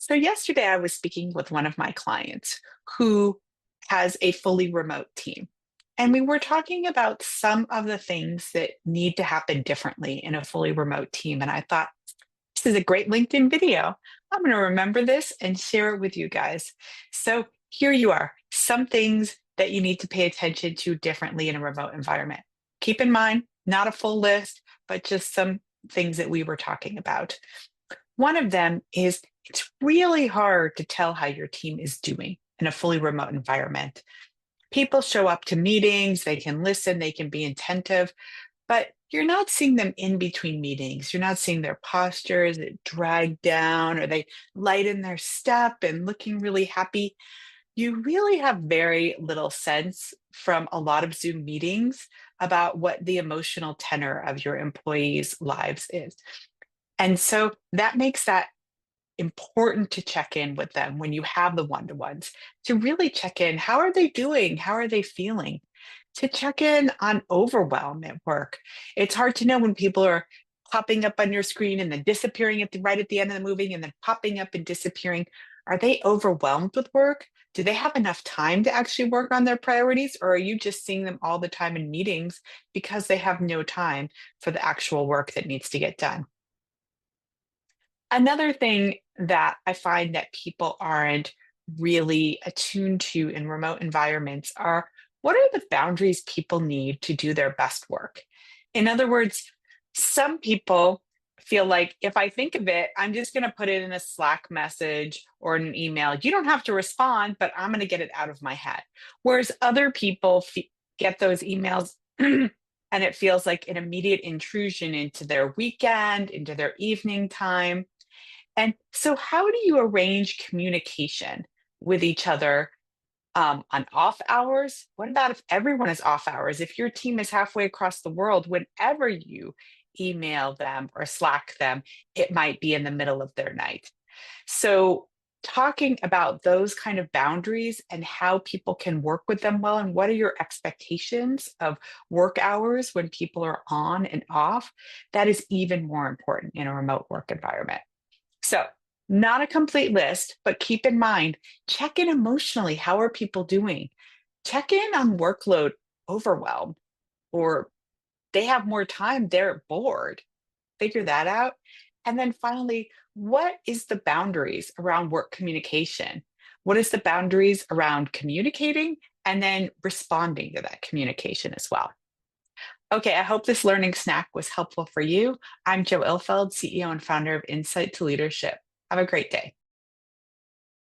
So, yesterday I was speaking with one of my clients who has a fully remote team. And we were talking about some of the things that need to happen differently in a fully remote team. And I thought, this is a great LinkedIn video. I'm going to remember this and share it with you guys. So, here you are, some things that you need to pay attention to differently in a remote environment. Keep in mind, not a full list, but just some things that we were talking about. One of them is it's really hard to tell how your team is doing in a fully remote environment. People show up to meetings, they can listen, they can be attentive, but you're not seeing them in between meetings. You're not seeing their postures, it drag down, or they lighten their step and looking really happy. You really have very little sense from a lot of Zoom meetings about what the emotional tenor of your employees' lives is. And so that makes that important to check in with them when you have the one-to-ones, to really check in. How are they doing? How are they feeling? To check in on overwhelm at work. It's hard to know when people are popping up on your screen and then disappearing right at the end of the movie and then popping up and disappearing. Are they overwhelmed with work? Do they have enough time to actually work on their priorities, or are you just seeing them all the time in meetings because they have no time for the actual work that needs to get done? Another thing that I find that people aren't really attuned to in remote environments are, what are the boundaries people need to do their best work? In other words, some people feel like, if I think of it, I'm just going to put it in a Slack message or in an email. You don't have to respond, but I'm going to get it out of my head. Whereas other people get those emails and it feels like an immediate intrusion into their weekend, into their evening time. And so, how do you arrange communication with each other on off hours? What about if everyone is off hours? If your team is halfway across the world, whenever you email them or Slack them, it might be in the middle of their night. So, talking about those kind of boundaries and how people can work with them well, and what are your expectations of work hours when people are on and off, that is even more important in a remote work environment. So, not a complete list, but keep in mind, check in emotionally. How are people doing? Check in on workload overwhelm, or they have more time, they're bored. Figure that out. And then finally, what is the boundaries around work communication? What is the boundaries around communicating and then responding to that communication as well? Okay, I hope this learning snack was helpful for you. I'm Joe Ilfeld, CEO and founder of Insight to Leadership. Have a great day.